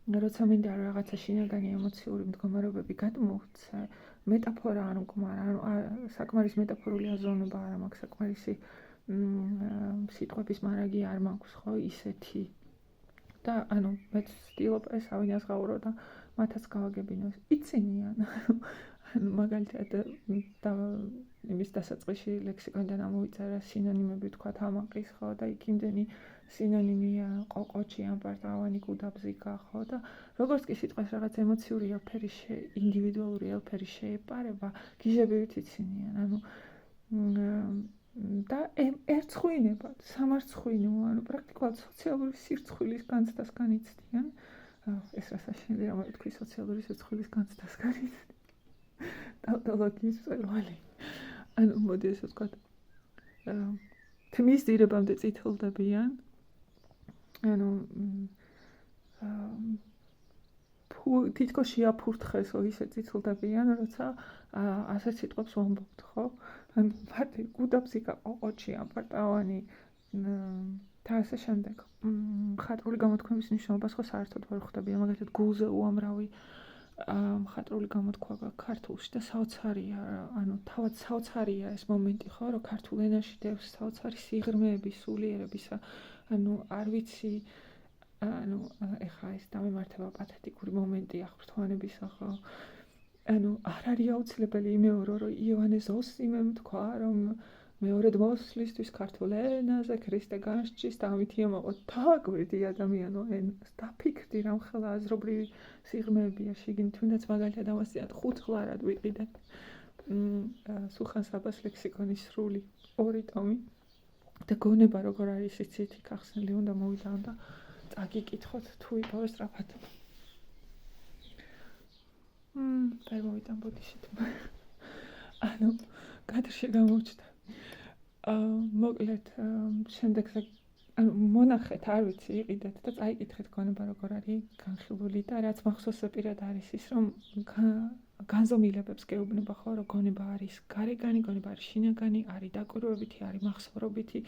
როცა მინდა რაღაცა შინაგანი ემოციური მდგომარეობები გადმოვცე, მეტაფორა არ მკმარა, საკმარის მეტაფორული აზროვნება არ მაქვს, საკმარისი სიტყვების მარაგი არ მაქვს, ხო, ისეთი. და მეც ვცდილობ ეს ავინაზღაურო და მათაც გავაგებინო. იცინიან, მაგალითად იმის დასაწყისში ლექსიკონიდან ამოვიწერა სინონიმები, თქვათ ამაყის, ხო, და იქ იმდენი სინონიმია, ყოყოჩი, ამპარტავანი, კუდაბზიკა, ხო, და როგორც კი სიტყვას რაღაც ემოციური ელფერი, ინდივიდუალური ელფერი შეეპარება, გიჟებივით იცინიან, და ერცხვინებად, სამარცხვინო, პრაქტიკულად სოციალური სირცხვილის განცდას განიცდიან. ეს რა საშინელი რამე თქვი, სოციალური სირცხვილის განცდას განიცდიან. ტაუტოლოგიის მწვერვალი. მოდი ესე ვთქვათ, თმის ძირებამდე წითლდებიან. თითქოს შეაფურთხესო ისე წითლდებიან, როცა ასეთ სიტყვებს ვამბობთ, ხო? მარტი კუდაბზიკა, ყოყოჩი, ამპარტავანი და ასე შემდეგ. მხატვრული გამოთქმების მნიშვნელობას ხო საერთოდ ვერ ხვდებიან, მაგალითად გულზე უამრავი მხატვრული გამოთქვა ქართულში და საოცარია, თავად საოცარია ეს მომენტი, ხო, რომ ქართულ ენაში დევს საოცარი სიღრმეების, სულიერებისა, არ ვიცი, ეხა ეს დამემართება პათეტიკური მომენტი აღფრთოვანებისა, ხო, არ არის აუცილებელი იმეორო, რომ იოანე ზოსიმემ თქვა, რომ მეორედ მოსვლისთვის ქართულ ენაზე ქრისტე განსჯის და ამითია მოყვა დააკვირდი ადამიანო ენას დაფიქრდი რამ ხელა აზრობრივი სიღრმეებია შიგნით თუნდაც მაგალითად ამასწიათ 5 ხლარად ვიყიდე სუხან საბას ლექსიკონის სრული 2 ტომი და გონება როგორ არის იცით იქ ახსნილი უნდა მოვიდა და წაგიკითხოთ თუ იპოვეს სწრაფად ვერ მოვიდა ბოდიშით ანუ კადრში გამოჩნდა მოკლედ შემდეგზე მონახეთ არ ვიცი იყიდეთ და წაიკითხეთ გონება როგორ არის განხილული და რაც მახსოვს პირად არის ის რომ განზომილებებს გეუბნება ხო რომ გონება არის გარეგანი გონება არის შინაგანი არის დაკვირვებითი არის მახსოვრობითი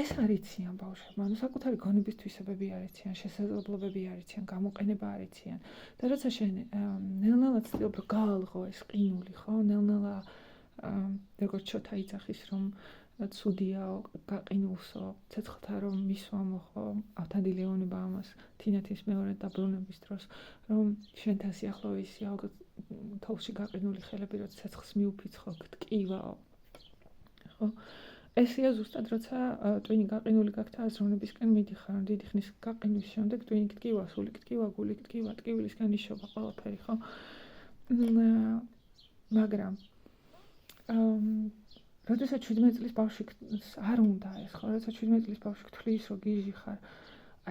ეს არიციან ბავშვებმა ანუ საკუთარი გონების თვისებები არიციან შესაძლებლობები არიციან გამოყენება არიციან და როცა შენ ნელ-ნელა ცდილობ რომ გაალღო ეს ყინული ხო ნელ-ნელა როგორც ჩოთა იძახის რომ ცუდია გაყინულსო ცეცხლთა რომ მისვამო ხო ავთანდი ლეონება ამას თინათის მეორე დაბრუნების დროს რომ შენთან სიახლოვეში ალბათ თოლში გაყინული ხელები როცა ცეცხლს მიუფიცხო გტკივაო ხო ესეა ზუსტად როცა ტვინი გაყინული გაქვთ აზროვნებისკენ მიდიხარ დიდი ხნის გაყინვის შემდეგ ტვინი გტკივა სული გტკივა გული გტკივა ტკივილისგან იშობა ყველაფერი ხო მაგრამ როდესაც 17 წლის ბავშვი არ უნდა ეს ხო როცა 17 წლის ბავშვი გთვლის რომ გიჟი ხარ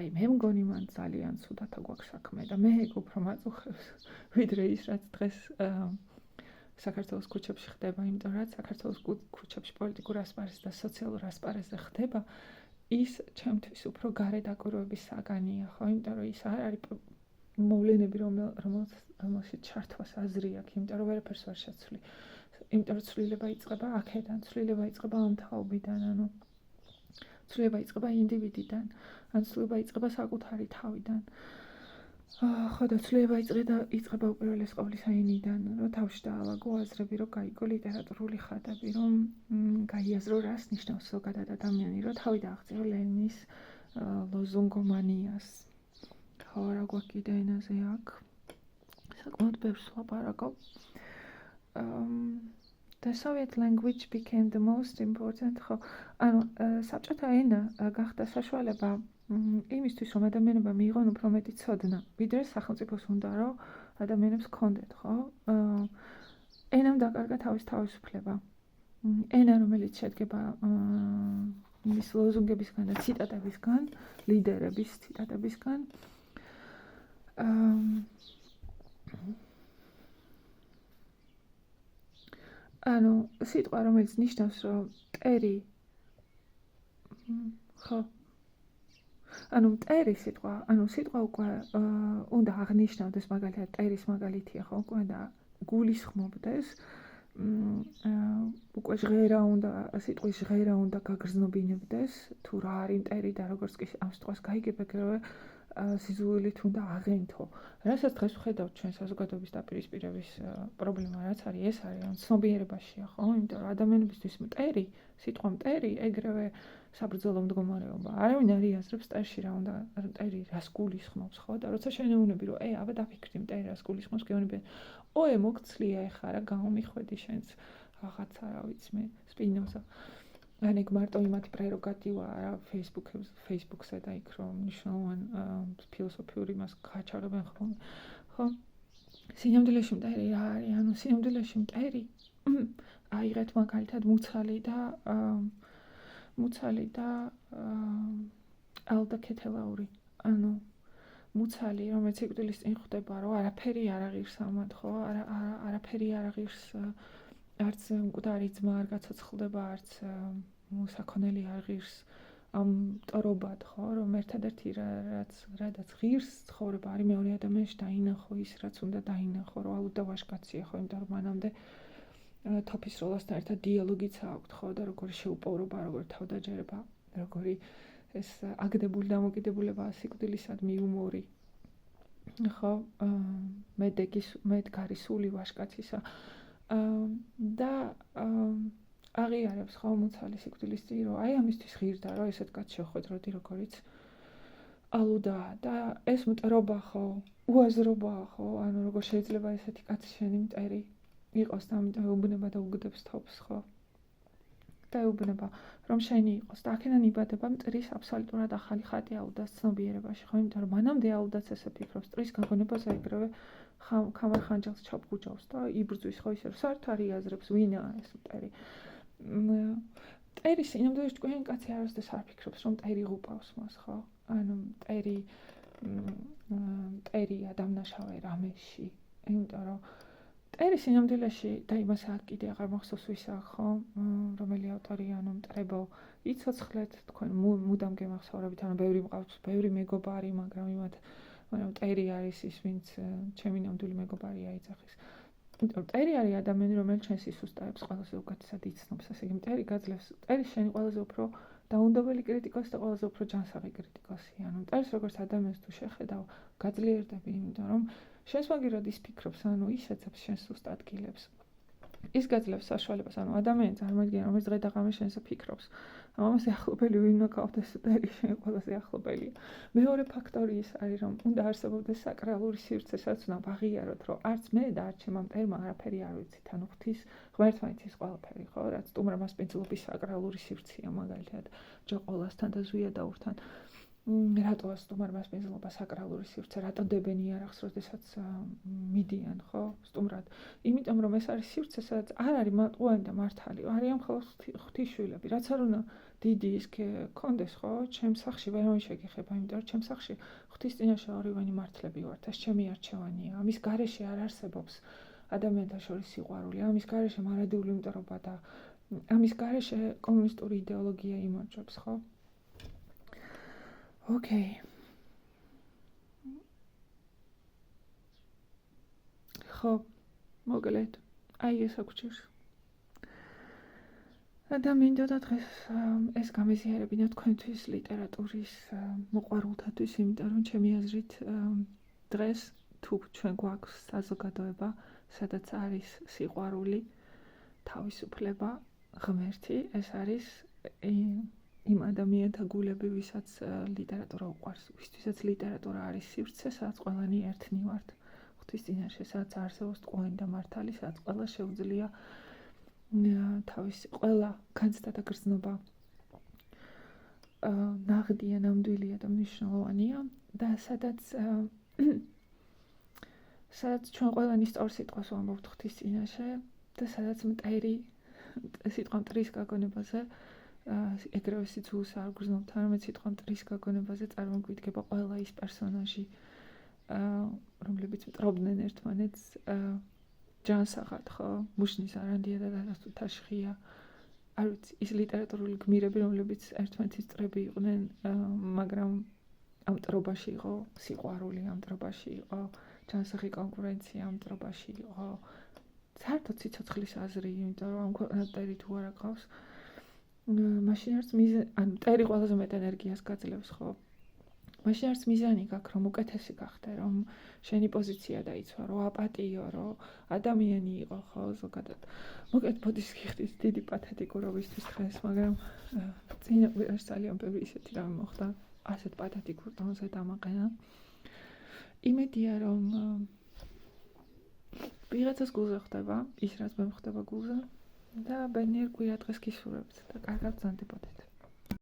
აი მე მგონი მან ძალიან ცუდად აგვაქვს საქმე და მე ეგ უფრო მაწუხებს ვიდრე ის რაც დღეს საქართველოს ქუჩებში ხდება იმიტომ რომ საქართველოს ქუჩებში პოლიტიკურ ასპარეზზე და სოციალურ ასპარეზზე ხდება ის ჩემთვის უფრო გარე დაკვირვების საგანია ხო იმიტომ რომ ის არ არის მოვლენები რომელშიც ჩართვას აზრი აქვს იმიტომ რომ ვერაფერს ვერ შეცვლი იმიტომ რომ ცვლილება იწყება აქედან, ცვლილება იწყება ამ თაობიდან, ანუ ცვლილება იწყება ინდივიდიდან, ან ცვლილება იწყება საკუთარი თავიდან. ხო და ცვლილება იწყება უპირველეს ყოვლისა ენიდან, რომ თავში დაალაგო აზრები, რომ გაიგო ლიტერატურული ხატები, რომ გაიაზრო რას ნიშნავს ზოგადად ადამიანი, რომ თავი დააღწიო ლენინის ლოზუნგომანიას. ხო, რა გვაქვს კიდე ენაზე აქ? საკმაოდ ბევრს ვლაპარაკობ. The Soviet language became the most important. ხო, ანუ საბჭოთა ენა გახდა საშუალება იმისთვის, რომ ადამიანებმა მიიღონ უფრო მეტი ცოდნა, ვიდრე სახელმწიფოს უნდა, რომ ადამიანებს ჰქონდეთ, ხო? ენამ დაკარგა თავის თავისუფლება. ენა, რომელიც შედგება მის ლოზუნგებისგან და ციტატებისგან, ლიდერების ციტატებისგან. ანუ სიტყვა რომელიც ნიშნავს რომ მტერი ხო ანუ მტერი სიტყვა უკვე უნდა აღნიშნავდეს მაგალითად მტერის მაგალითია ხო უკვე და გულისხმობდეს უკვე ჟღერა უნდა სიტყვის ჟღერა უნდა გაგრძნობინებდეს თუ რა არის მტერი და როგორც კი ამ სიტყვას გაიგებ ეგრევე სიზუილით უნდა აღენთო. რასაც დღეს ვხედავთ ჩვენ საზოგადოების დაპირისპირების პრობლემა რაც არის, ეს არის რომ ცნობიერებაშია, ხო? იმიტომ რომ ადამიანებისთვის მტერი, სიტყვა მტერი ეგრევე საბრძოლო მდგომარეობა. არავინ არ იაზრებს მტერში რა უნდა, მტერი რას გულისხმობს, ხო? და როცა შენეუნები რომ აბა დაფიქრდი მტერი რას გულისხმობს, გეუბნებიან, მოგცლია ეხლა რა გამომიხვედი შენს რაღაცა რა ვიცი მე, სპინოზა. ან ეგ მარტო იმათი პრეროგატივაა რა Facebook-ზე და იქ რომ მნიშვნელოვან ფილოსოფიური მას გააჩაღებენ ხოლმე. ხო? სინამდვილეში მტერი რა არის? ანუ სინამდვილეში მტერი აიღეთ მაგალითად მუცალი და ალდა ქეთელაური. ანუ მუცალი რომელიც სიკვდილის წინ ხვდება რომ არაფერი არ აღირს ამათ, ხო? არაფერი არ აღირს არც მკვდარი ძმა არ გაცოცხლდება, არც მოსაქონელი არ ღირს ამ მტორობად, ხო, რომ ერთადერთი რადაც ღირს ცხოვრება არის მეორე ადამიანში დაინახო ის, რაც უნდა დაინახო, რომ ალუდა ვაჟკაცია, ხო, იმიტომ რომ მანამდე თოფის როლასთან ერთად დიალოგიც აქვთ, ხო, და როგორი შეუპოვრობა, როგორი თავდაჯერება, როგორი ეს აგდებული დამოკიდებულება სიკვდილისადმი იუმორი. ხო, მედგარი სული ვაჟკაცისა და აღიარებს ხო მუცალი სიკვდილის წინ რომ აი ამისთვის ღირდა რომ ესეთ კაც შეხვედროდი როგორიც ალუდაა და ეს მტერობა ხო უაზრობაა ხო ანუ როგორ შეიძლება ესეთი კაცი შენი მტერი იყოს და ამიტომ ეუბნება და უგდებს თავს ხო დაეუბნება, რომ შენი იყოს და აქედან იბადება მტრის აბსოლუტურად ახალი ხატი აუდას ცნობიერებაში, ხო? იმიტომ რომ მანამდე აუდაც ესე ფიქრობს, მტრის გაგონებაზე ეგრევე ხამარ ხანჯალს ჩაფგუჯავს და იბრძვის, ხო, ისე რომ საერთოდ არ იაზრებს ვინაა ეს მტერი. მტერი სინამდვილეში ჭკვიანი კაცი არასდროს არ ფიქრობს, რომ მტერი ღუპავს მას, ხო? ანუ მტერი ადამნაშავე რამეში, იმიტომ რომ მტერი სინამდვილეში და იმას კიდე აღარ მახსოვს ვისაა, ხო? რომელი ავტორია, ანუ მტრებო იცოცხლეთ, თქვენ მუდამ გემახსოვრებით, ანუ ბევრი მყავს, ბევრი მეგობარი, მაგრამ მტერი არის ის, ვინც ჩემი ნამდვილი მეგობარია იძახის. იმიტომ მტერი არის ადამიანი, რომელიც ჩვენს სისუსტეებს ყველაზე უკეთესად იცნობს, ასე იგი მტერი გაძლევს, მტერი შენი ყველაზე უფრო დაუნდობელი კრიტიკოსი და ყველაზე უფრო ჯანსაღი კრიტიკოსია. ანუ მტერს როგორც ადამიანს თუ შეხედავ, გაძლიერდები, იმიტომ რომ შენს მაგირად ის ფიქრობს, ანუ ის ეცებს შენს სუსტ ადგილებს. ის გაძლევს საშუალებას, ანუ ადამიანი წარმოიდგინე, რომელიც დღე და ღამე შენზე ფიქრობს. ამაზე ახლობელი ვინ მოკავდეს მტერი შენ ყველაზე ახლობელია. მეორე ფაქტორი ის არის, რომ უნდა არსებობდეს საკრალური სივრცე, სადაც უნდა ვაღიაროთ, რომ არც მე და არც ჩემმა მტერმა არაფერი არ ვიცით, ანუ ღვთის ღმერთმაიცის ყველაფერი, ხო, რაც სტუმრ მასპინძლობის საკრალური სივრცეა მაგალითად, ჯოყოლასთან და ზვიადაურთან. რატოა სტუმარ მასპინძლობა საკრალური სივრცე, რატო დებენ იარაღს, როდესაც მიდიან, ხო, სტუმრად? იმიტომ რომ ეს არის სივრცე, სადაც არ არის მარტყუარი და მართალი, არიან მხოლოდ ღვთისშვილები, რაც არ უნდა დიდი ის კონდეს, ხო, ჩემს სახლში ვერავინ შეგეხება, იმიტომ რომ ჩემს სახლში ღვთის წინაშე ორივენი მართლები ვართ, ეს ჩემი არჩევანია. ამის გარეშე არ არსებობს ადამიანთა შორის სიყვარული, ამის გარეშე მარადიული მტრობა და ამის გარეშე კომუნისტური იდეოლოგია იმარჯვებს, ხო? Okay. ხო, მოკლედ, აი ეს აგვჭირს. და მინდოდა დღეს ეს გამეზიარებინა თქვენთვის ლიტერატურის მოყვარულთათვის, იმიტომ რომ ჩემი აზრით დღეს თუ ჩვენ გვაქვს საზოგადოება, სადაც არის სიყვარული, თავისუფლება, ღმერთი, ეს არის იმ ადამიანთა გულები, ვისაც ლიტერატურა უყვარს, ვისთვისაც ლიტერატურა არის სივრცე, სადაც ყველანი ერთნი ვართ. ღვთის წინაშე, სადაც არსებობს ტყუანი და მართალი, სადაც ყველა შეუძლია თავისი ყველა განცდა და გრძნობა ნაღდია, ნამდვილია და მნიშვნელოვანია და სადაც ჩვენ ყველანი სწორ სიტყვას ვამბობთ ღვთის წინაშე და სადაც მტერი სიტყვა მტრის გაგონებაზე ეგრევე სიცოცხლეს არ გრძნობთ, არამედ სიტყვა მტრის გაგონებაზე წარმოგვიდგება ყველა ის პერსონაჟი, რომლებიც მტრობდნენ ერთმანეთს ჯანსაღად, ხო, მუშნის არანდია და დადასტუთაშხია. არ ვიცი, ის ლიტერატურული გმირები, რომლებიც ერთმანეთის მტრები იყვნენ, მაგრამ ამ მტრობაში იყო სიყვარული, ამ მტრობაში იყო ჯანსაღი კონკურენცია, ამ მტრობაში იყო საერთოდ სიცოცხლის აზრი, იმიტომ რომ ამ ქვეყანას მტერი თუ არ აკავს, მაშინ არც ანუ მტერი ყველაზე მეტ ენერგიას გაძლევს, ხო? მაშინ არც მიზანი გაქვს, რომ უკეთესი გახდე, რომ შენი პოზიცია დაიცვა, რომ აპატიო, რომ ადამიანი იყო, ხო, ზოგადად. მოკლედ ბოდიშს გიხდით დიდი პათეტიკურობისთვის დღეს, მაგრამ წინა კვირაში ძალიან ბევრი ისეთი რამე მოხდა, ასეთ პათეტიკურ ტონზე დამაყენა. იმედია, რომ ვიღაცას გულზე ხდება, ის რაც მე ხდება გულზე და ბედნიერ კვირა დღეს გისურვებთ და კარგად ბრძანდებოდეთ.